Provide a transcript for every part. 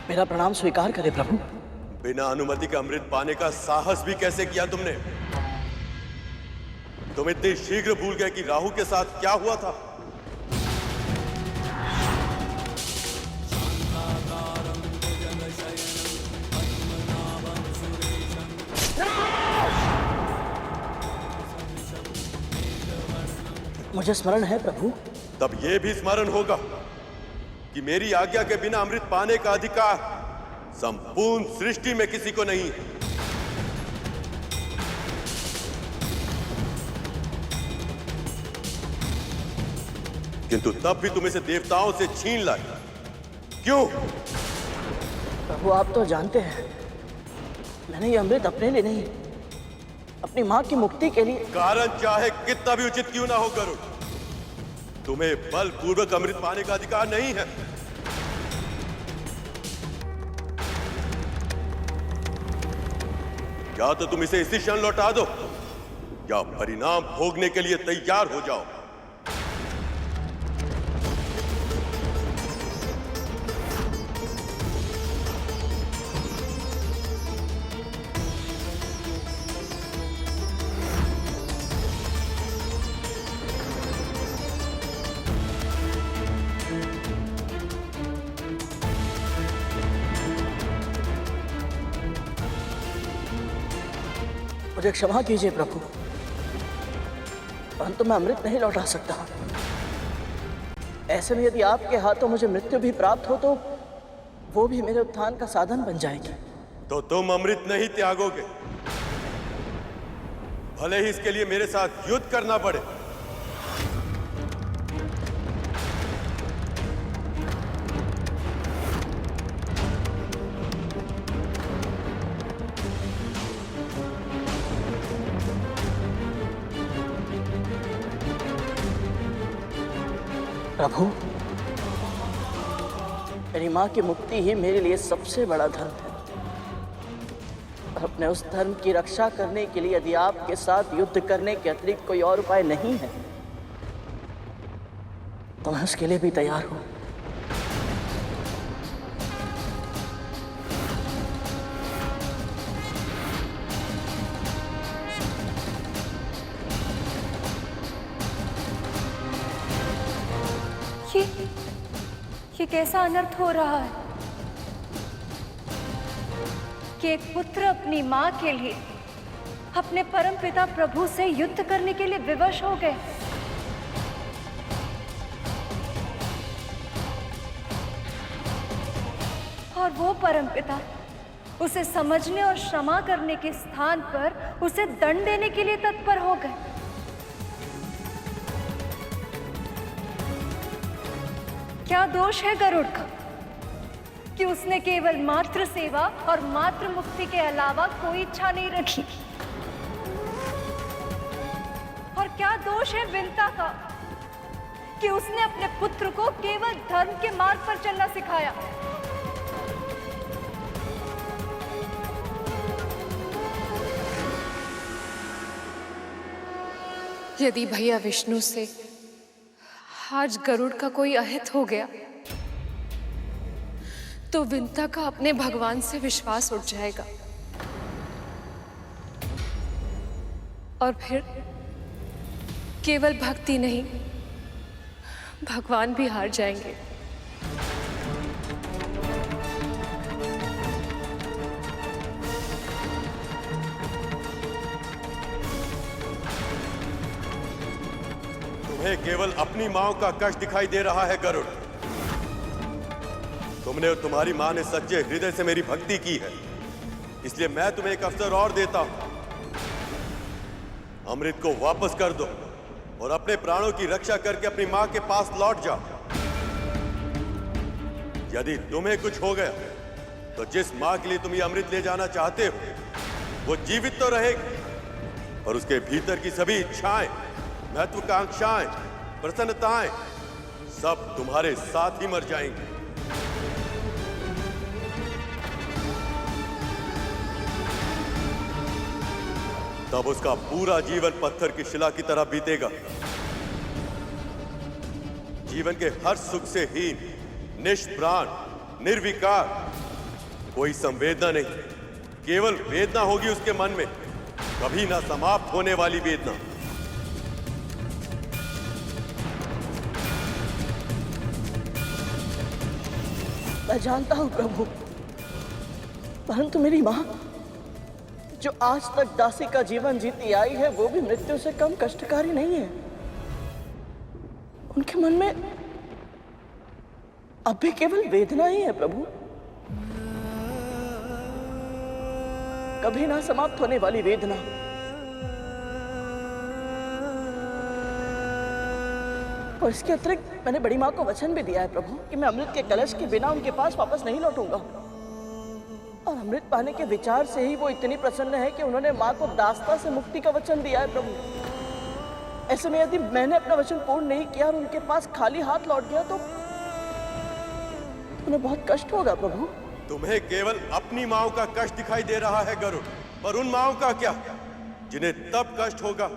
मेरा प्रणाम स्वीकार करें प्रभु। बिना अनुमति का अमृत पाने का साहस भी कैसे किया तुमने? तुम इतनी शीघ्र भूल गए कि राहु के साथ क्या हुआ था? मुझे स्मरण है प्रभु। तब यह भी स्मरण होगा कि मेरी आज्ञा के बिना अमृत पाने का अधिकार संपूर्ण सृष्टि में किसी को नहीं है। किंतु तब भी तुम इसे देवताओं से छीन लाए। क्यों? प्रभु आप तो जानते हैं मैंने ये अमृत अपने लिए नहीं, अपनी मां की मुक्ति के लिए। कारण चाहे कितना भी उचित क्यों ना हो गरुड़, तुम्हें बलपूर्वक अमृत पाने का अधिकार नहीं है। या तो तुम इसे इसी क्षण लौटा दो या परिणाम भोगने के लिए तैयार हो जाओ। मुझे क्षमा कीजिए प्रभु, परंतु मैं अमृत नहीं लौटा सकता। ऐसे में यदि आपके हाथों मुझे मृत्यु भी प्राप्त हो तो वो भी मेरे उत्थान का साधन बन जाएगी। तो तुम अमृत नहीं त्यागोगे, भले ही इसके लिए मेरे साथ युद्ध करना पड़े। प्रभु मेरी मां की मुक्ति ही मेरे लिए सबसे बड़ा धर्म है। अपने उस धर्म की रक्षा करने के लिए यदि आपके साथ युद्ध करने के अतिरिक्त कोई और उपाय नहीं है तो मैं उसके लिए भी तैयार हूं। ये कैसा अनर्थ हो रहा है कि एक पुत्र अपनी मां के लिए अपने परम पिता प्रभु से युद्ध करने के लिए विवश हो गए। और वो परम पिता उसे समझने और क्षमा करने के स्थान पर उसे दंड देने के लिए तत्पर हो गए। क्या दोष है गरुड़ का कि उसने केवल मातृ सेवा और मातृ मुक्ति के अलावा कोई इच्छा नहीं रखी? और क्या दोष है विंता का कि उसने अपने पुत्र को केवल धर्म के मार्ग पर चलना सिखाया? यदि भैया विष्णु से आज गरुड़ का कोई अहित हो गया तो विंता का अपने भगवान से विश्वास उठ जाएगा और फिर केवल भक्ति नहीं भगवान भी हार जाएंगे। तुम्हें केवल अपनी मां का कष्ट दिखाई दे रहा है गरुड़। तुमने और तुम्हारी मां ने सच्चे हृदय से मेरी भक्ति की है, इसलिए मैं तुम्हें एक अवसर और देता हूं। अमृत को वापस कर दो और अपने प्राणों की रक्षा करके अपनी मां के पास लौट जाओ। यदि तुम्हें कुछ हो गया तो जिस मां के लिए तुम ये अमृत ले जाना चाहते हो वो जीवित तो रहेगी और उसके भीतर की सभी इच्छाएं, महत्वाकांक्षाएं, प्रसन्नताएं सब तुम्हारे साथ ही मर जाएंगी। तब उसका पूरा जीवन पत्थर की शिला की तरह बीतेगा। जीवन के हर सुख से हीन, निष्प्राण, निर्विकार, कोई संवेदना नहीं, केवल वेदना होगी उसके मन में, कभी ना समाप्त होने वाली वेदना। मैं जानता हूं प्रभु, परंतु मेरी मां जो आज तक दासी का जीवन जीती आई है वो भी मृत्यु से कम कष्टकारी नहीं है। उनके मन में अब भी केवल वेदना ही है प्रभु, कभी ना समाप्त होने वाली वेदना। और इसके अतिरिक्त मैंने बड़ी माँ को वचन भी दिया है प्रभु कि मैं अमृत के कलश के बिना उनके पास वापस नहीं लौटूंगा। और अमृत पाने के विचार से ही वो इतनी प्रसन्न है कि उन्होंने माँ को दास्ता से मुक्ति का वचन दिया है प्रभु। ऐसे में यदि मैंने अपना वचन पूर्ण नहीं किया और उनके पास खाली हाथ लौट गया तो उन्हें बहुत कष्ट होगा प्रभु। तुम्हें केवल अपनी माओ का कष्ट दिखाई दे रहा है गरुड़, पर उन माओ का क्या, जिन्हें तब कष्ट होगा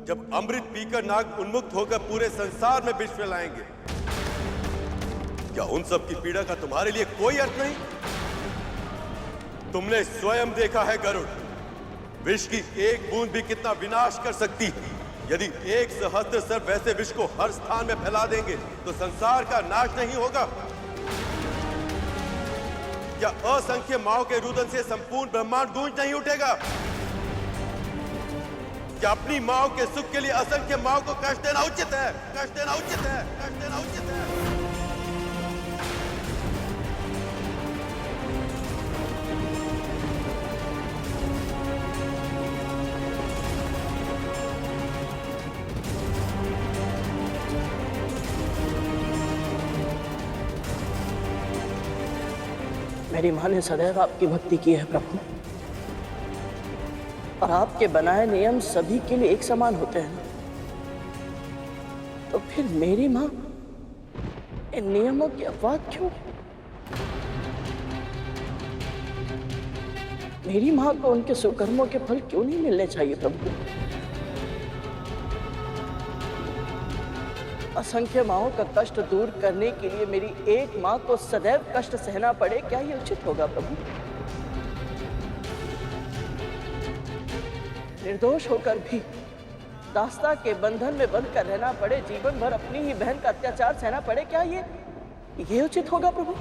जब अमृत पीकर नाग उन्मुक्त होकर पूरे संसार में विष फैलाएंगे। क्या उन सब की पीड़ा का तुम्हारे लिए कोई अर्थ नहीं? तुमने स्वयं देखा है गरुड़, विष की एक बूंद भी कितना विनाश कर सकती है। यदि एक सहस्त्र सर्प वैसे विष को हर स्थान में फैला देंगे तो संसार का नाश नहीं होगा? क्या असंख्य माओ के रुदन से संपूर्ण ब्रह्मांड गूंज नहीं उठेगा? क्या अपनी माओ के सुख के लिए असंख्य माओ को कष्ट देना उचित है? कष्ट देना उचित है? कष्ट देना उचित है? मेरी माँ ने सदैव आपकी भक्ति की है प्रभु, और आपके बनाए नियम सभी के लिए एक समान होते हैं। तो फिर मेरी माँ इन नियमों के अपवाद क्यों? मेरी माँ को उनके सुकर्मों के फल क्यों नहीं मिलने चाहिए प्रभु? असंख्य माओं का कष्ट दूर करने के लिए मेरी एक माँ को सदैव कष्ट सहना पड़े, क्या ये उचित होगा प्रभु? निर्दोष होकर भी दास्ता के बंधन में बंध कर रहना पड़े, जीवन भर अपनी ही बहन का अत्याचार सहना पड़े, क्या ये उचित होगा प्रभु?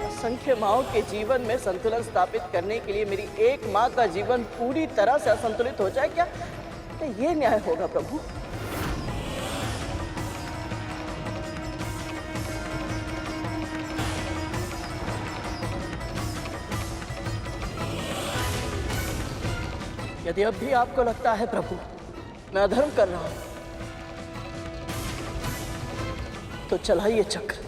असंख्य माओं के जीवन में संतुलन स्थापित करने के लिए मेरी एक माँ का जीवन पूरी तरह से असंतुलित हो जाए, क्या ये न्याय होगा प्रभु? यदि अब भी आपको लगता है प्रभु मैं अधर्म कर रहा हूं, तो चलाइए चक्र।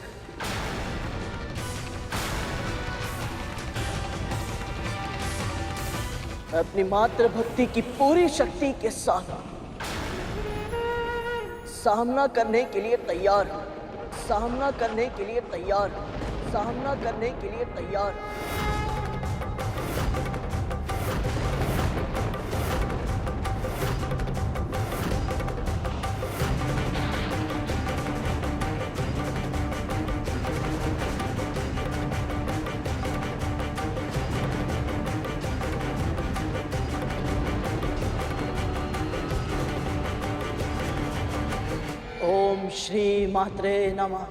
मैं अपनी मातृ भक्ति की पूरी शक्ति के साथ सामना करने के लिए तैयार हूं, सामना करने के लिए तैयार हूं, सामना करने के लिए तैयार हूं। ओम श्री मात्रे नमः।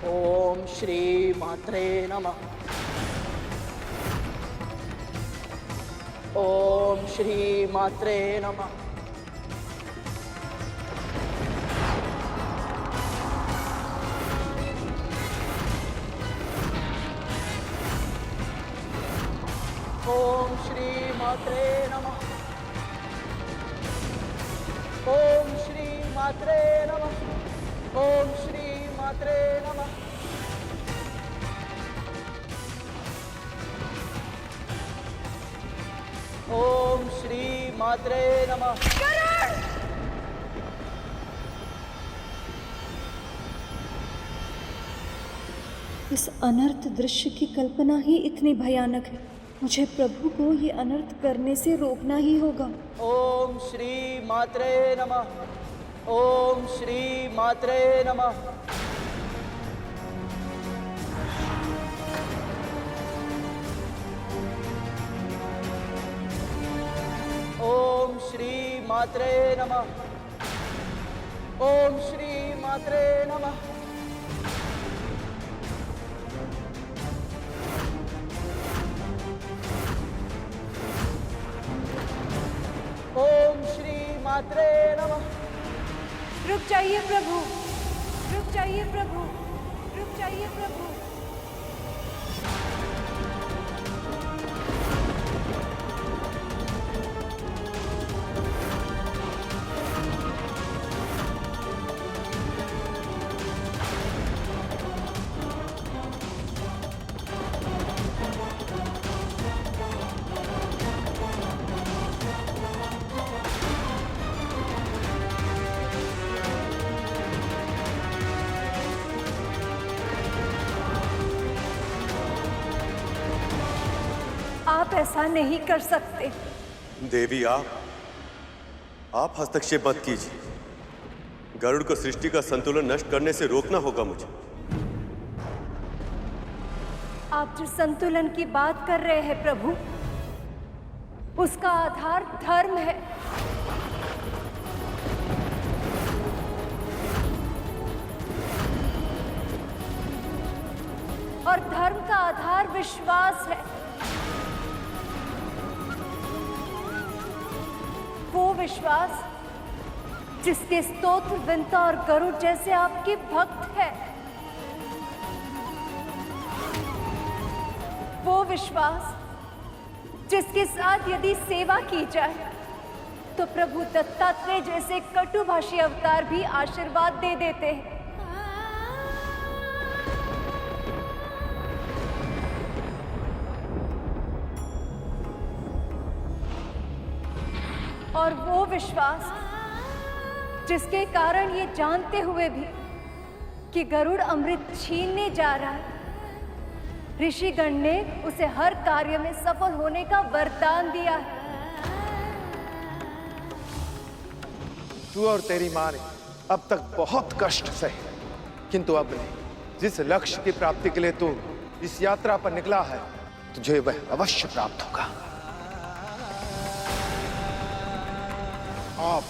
ओम श्री मात्रे नमः। ओम श्री मात्रे नमः। ओम श्री मात्रे नमः। ओम श्री मात्रे नमः। ओम श्री मात्रे नमः। ओम श्री मात्रे नमः। इस अनर्थ दृश्य की कल्पना ही इतनी भयानक है। मुझे प्रभु को ये अनर्थ करने से रोकना ही होगा। ओम श्री मात्रे नमः। ओम श्री मात्रे नमः। ओम श्री मात्रे नमः। ओम श्री मात्रे नमः। ओम श्री मात्रे नमः। रुक जाइए प्रभु, रुक जाइए प्रभु, रुक जाइए प्रभु। आप ऐसा नहीं कर सकते। देवी, आप हस्तक्षेप मत कीजिए। गरुड़ को सृष्टि का संतुलन नष्ट करने से रोकना होगा मुझे। आप जिस संतुलन की बात कर रहे हैं प्रभु, उसका आधार धर्म है। और धर्म का आधार विश्वास है। वो विश्वास जिसके स्तोत्र, विंता और गरुड़ जैसे आपके भक्त हैं। वो विश्वास जिसके साथ यदि सेवा की जाए तो प्रभु दत्तात्रेय जैसे कटुभाषी अवतार भी आशीर्वाद दे देते हैं। और वो विश्वास जिसके कारण ये जानते हुए भी कि गरुड़ अमृत छीनने जा रहा है, ऋषिगण ने उसे हर कार्य में सफल होने का वरदान दिया है। तू और तेरी माँ ने अब तक बहुत कष्ट सहे, किंतु अब नहीं। जिस लक्ष्य की प्राप्ति के लिए तू इस यात्रा पर निकला है, तुझे वह अवश्य प्राप्त होगा। आप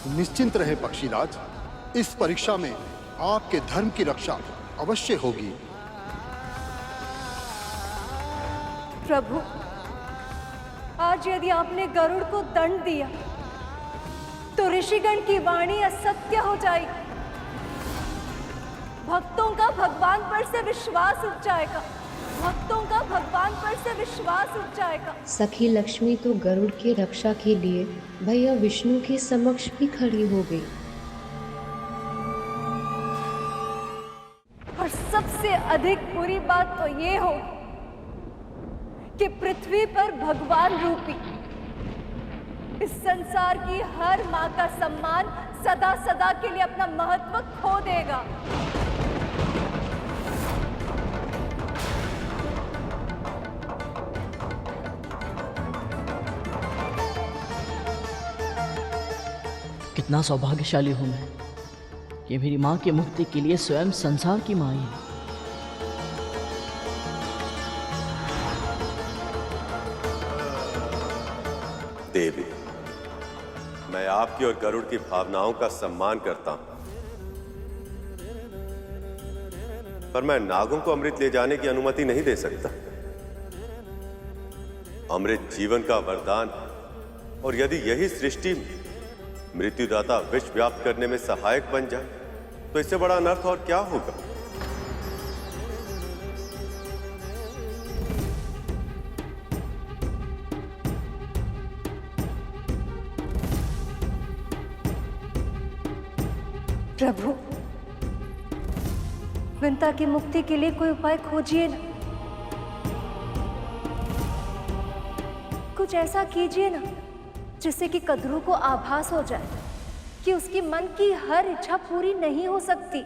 निश्चिंत रहे पक्षीराज, इस परीक्षा में आपके धर्म की रक्षा अवश्य होगी। प्रभु, आज यदि आपने गरुड़ को दंड दिया तो ऋषिगण की वाणी असत्य हो जाएगी। भक्तों का भगवान पर से विश्वास उठ जाएगा। भक्तों का भगवान पर से विश्वास उठ जाएगा। सखी लक्ष्मी तो गरुड़ की रक्षा के लिए भैया विष्णु के समक्ष भी खड़ी हो गई। और सबसे अधिक बुरी बात तो ये हो कि पृथ्वी पर भगवान रूपी इस संसार की हर मां का सम्मान सदा सदा के लिए अपना महत्व खो देगा। कितना सौभाग्यशाली हूं मैं कि मेरी मां की मुक्ति के लिए स्वयं संसार की मां है। देवी, मैं आपकी और गरुड़ की भावनाओं का सम्मान करता हूं, पर मैं नागों को अमृत ले जाने की अनुमति नहीं दे सकता। अमृत जीवन का वरदान है, और यदि यही सृष्टि में मृत्युदाता विष व्याप्त करने में सहायक बन जाए तो इससे बड़ा अनर्थ और क्या होगा। प्रभु, विंता की मुक्ति के लिए कोई उपाय खोजिए ना। कुछ ऐसा कीजिए ना जिससे कि कद्रू को आभास हो जाए कि उसकी मन की हर इच्छा पूरी नहीं हो सकती।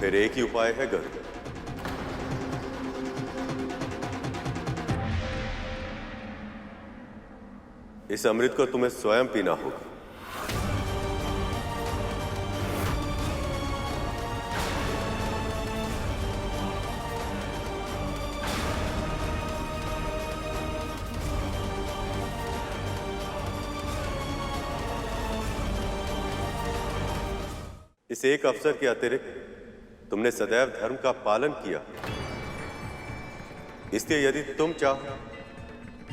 फिर एक ही उपाय है गरुड़। इस अमृत को तुम्हें स्वयं पीना होगा। इस एक अवसर के अतिरिक्त तुमने सदैव धर्म का पालन किया, इसलिए यदि तुम चाहो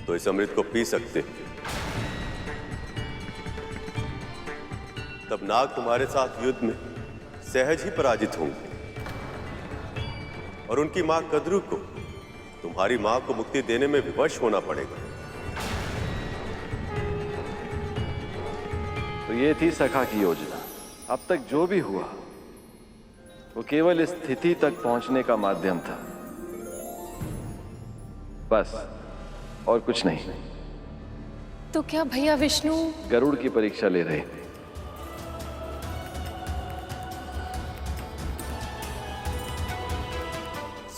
तो इस अमृत को पी सकते हो। तब नाग तुम्हारे साथ युद्ध में सहज ही पराजित होंगे और उनकी मां कद्रू को तुम्हारी मां को मुक्ति देने में विवश होना पड़ेगा। तो ये थी सखा की योजना। अब तक जो भी हुआ वो केवल इस स्थिति तक पहुंचने का माध्यम था, बस और कुछ नहीं। तो क्या भैया विष्णु गरुड़ की परीक्षा ले रहे थे?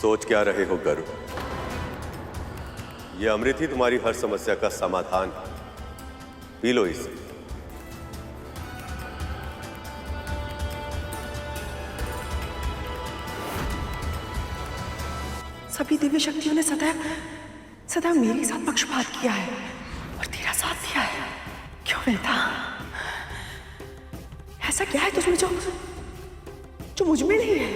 सोच क्या रहे हो गरुड़? यह अमृत ही तुम्हारी हर समस्या का समाधान है। पी लो इसे। सभी दिव्य शक्तियों ने सदैव मेरे साथ पक्षपात किया है और तेरा साथ दिया है। क्यों बेटा? ऐसा क्या है तुझमें जो मुझ में नहीं है?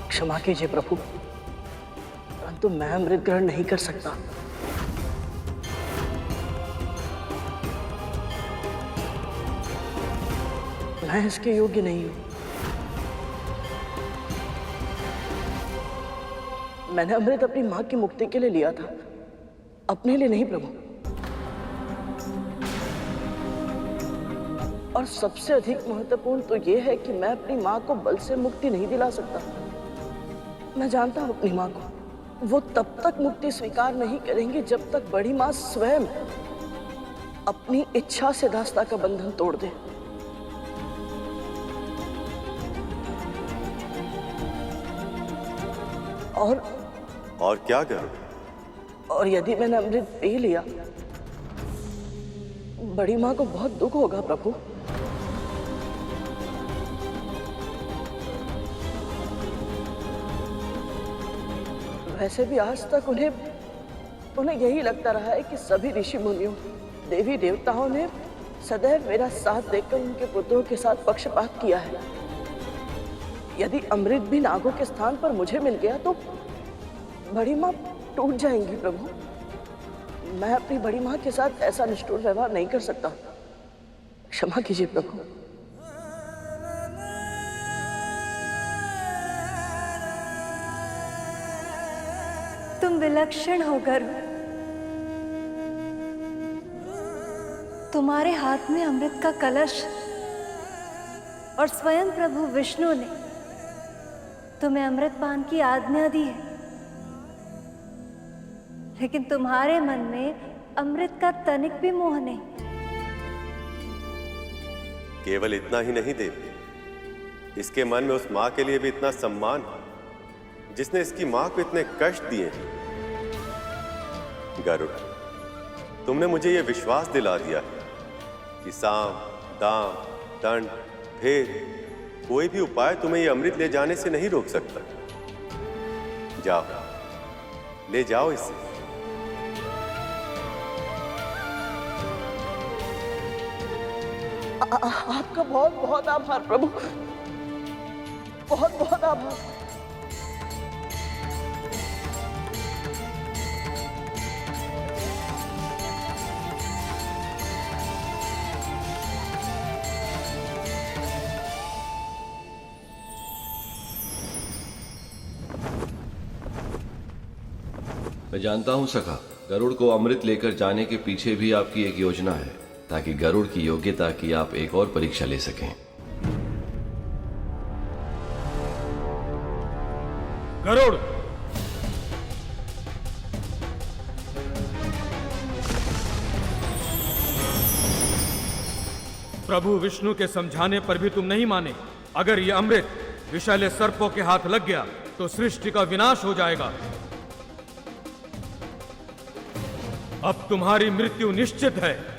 क्षमा कीजिए प्रभु, परंतु मैं अमृत ग्रहण नहीं कर सकता। मैं इसके योग्य नहीं हूं। मैंने अमृत अपनी मां की मुक्ति के लिए लिया था, अपने लिए नहीं प्रभु। और सबसे अधिक महत्वपूर्ण तो यह है कि मैं अपनी मां को बल से मुक्ति नहीं दिला सकता। मैं जानता हूं अपनी मां को, वो तब तक मुक्ति स्वीकार नहीं करेंगी जब तक बड़ी मां स्वयं अपनी इच्छा से दास्ता का बंधन तोड़ दे। और क्या करूं? और यदि मैंने अमृत पी लिया, बड़ी मां को बहुत दुख होगा प्रभु। वैसे भी आज तक उन्हें यही लगता रहा है कि सभी ऋषि मुनियों, देवी देवताओं ने सदैव मेरा साथ देकर उनके पुत्रों के साथ पक्षपात किया है। यदि अमृत भी नागों के स्थान पर मुझे मिल गया तो बड़ी मां टूट जाएंगी प्रभु। मैं अपनी बड़ी मां के साथ ऐसा निष्ठुर व्यवहार नहीं कर सकता। क्षमा कीजिए प्रभु। तुम विलक्षण हो गरुड़। तुम्हारे हाथ में अमृत का कलश और स्वयं प्रभु विष्णु ने तुम्हें अमृत पान की आज्ञा दी है, लेकिन तुम्हारे मन में अमृत का तनिक भी मोह नहीं। केवल इतना ही नहीं देवी, इसके मन में उस मां के लिए भी इतना सम्मान है जिसने इसकी मां को इतने कष्ट दिए हैं। गरुड़, तुमने मुझे यह विश्वास दिला दिया है कि साम, दाम, दंड, भेद, कोई भी उपाय तुम्हें यह अमृत ले जाने से नहीं रोक सकता। जाओ, ले जाओ इसे। आपका बहुत बहुत आभार प्रभु, बहुत बहुत आभार। मैं जानता हूं सखा, गरुड़ को अमृत लेकर जाने के पीछे भी आपकी एक योजना है, ताकि गरुड़ की योग्यता की आप एक और परीक्षा ले सकें। गरुड़, प्रभु विष्णु के समझाने पर भी तुम नहीं माने। अगर ये अमृत विषैले सर्पों के हाथ लग गया तो सृष्टि का विनाश हो जाएगा। अब तुम्हारी मृत्यु निश्चित है।